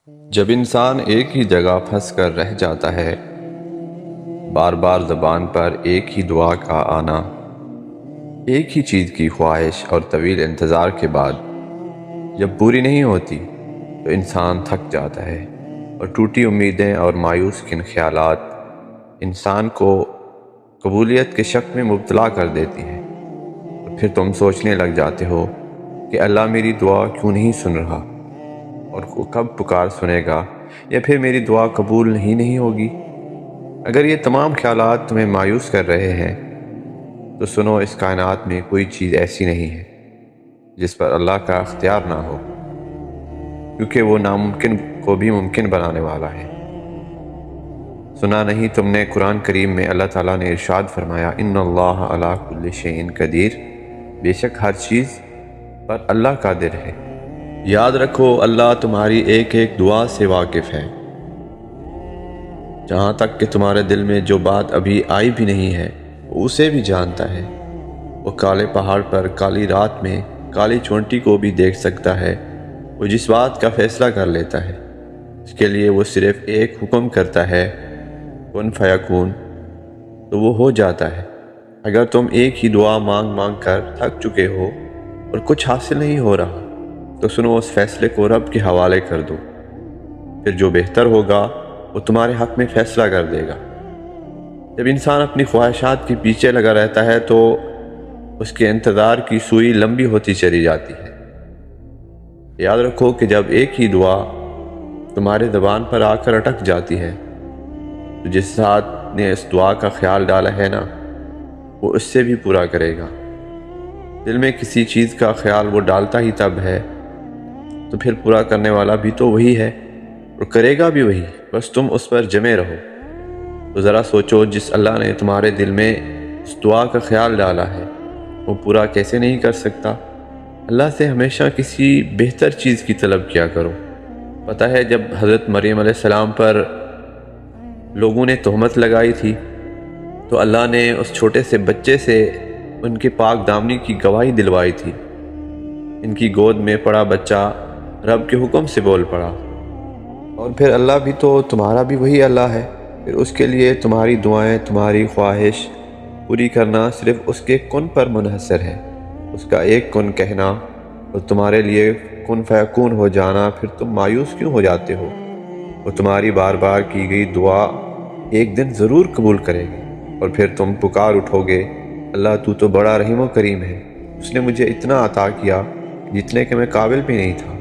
جب انسان ایک ہی جگہ پھنس کر رہ جاتا ہے، بار بار زبان پر ایک ہی دعا کا آنا، ایک ہی چیز کی خواہش اور طویل انتظار کے بعد جب پوری نہیں ہوتی تو انسان تھک جاتا ہے، اور ٹوٹی امیدیں اور مایوس کن خیالات انسان کو قبولیت کے شک میں مبتلا کر دیتی ہیں۔ تو پھر تم سوچنے لگ جاتے ہو کہ اللہ میری دعا کیوں نہیں سن رہا، اور وہ کب پکار سنے گا، یا پھر میری دعا قبول نہیں ہوگی۔ اگر یہ تمام خیالات تمہیں مایوس کر رہے ہیں تو سنو، اس کائنات میں کوئی چیز ایسی نہیں ہے جس پر اللہ کا اختیار نہ ہو، کیونکہ وہ ناممکن کو بھی ممکن بنانے والا ہے۔ سنا نہیں تم نے قرآن کریم میں اللہ تعالیٰ نے ارشاد فرمایا، ان اللہ علی کل شیء قدیر، بے شک ہر چیز پر اللہ قادر ہے۔ یاد رکھو، اللہ تمہاری ایک ایک دعا سے واقف ہے، جہاں تک کہ تمہارے دل میں جو بات ابھی آئی بھی نہیں ہے وہ اسے بھی جانتا ہے۔ وہ کالے پہاڑ پر کالی رات میں کالی چونٹی کو بھی دیکھ سکتا ہے۔ وہ جس بات کا فیصلہ کر لیتا ہے اس کے لیے وہ صرف ایک حکم کرتا ہے، کن فیکون، تو وہ ہو جاتا ہے۔ اگر تم ایک ہی دعا مانگ مانگ کر تھک چکے ہو اور کچھ حاصل نہیں ہو رہا تو سنو، اس فیصلے کو رب کے حوالے کر دو، پھر جو بہتر ہوگا وہ تمہارے حق میں فیصلہ کر دے گا۔ جب انسان اپنی خواہشات کے پیچھے لگا رہتا ہے تو اس کے انتظار کی سوئی لمبی ہوتی چلی جاتی ہے۔ یاد رکھو کہ جب ایک ہی دعا تمہارے زبان پر آ کر اٹک جاتی ہے تو جس ذات نے اس دعا کا خیال ڈالا ہے نا، وہ اس سے بھی پورا کرے گا۔ دل میں کسی چیز کا خیال وہ ڈالتا ہی تب ہے تو پھر پورا کرنے والا بھی تو وہی ہے اور کرے گا بھی وہی، بس تم اس پر جمے رہو۔ تو ذرا سوچو، جس اللہ نے تمہارے دل میں اس دعا کا خیال ڈالا ہے وہ پورا کیسے نہیں کر سکتا۔ اللہ سے ہمیشہ کسی بہتر چیز کی طلب کیا کرو۔ پتہ ہے، جب حضرت مریم علیہ السلام پر لوگوں نے تہمت لگائی تھی تو اللہ نے اس چھوٹے سے بچے سے ان کے پاک دامنی کی گواہی دلوائی تھی۔ ان کی گود میں پڑا بچہ رب کے حکم سے بول پڑا، اور پھر اللہ بھی تو تمہارا بھی وہی اللہ ہے، پھر اس کے لیے تمہاری دعائیں، تمہاری خواہش پوری کرنا صرف اس کے کن پر منحصر ہے۔ اس کا ایک کن کہنا اور تمہارے لیے کن فیکون ہو جانا، پھر تم مایوس کیوں ہو جاتے ہو؟ وہ تمہاری بار بار کی گئی دعا ایک دن ضرور قبول کرے گی، اور پھر تم پکار اٹھو گے، اللہ تو بڑا رحیم و کریم ہے، اس نے مجھے اتنا عطا کیا جتنے کہ میں قابل بھی نہیں تھا۔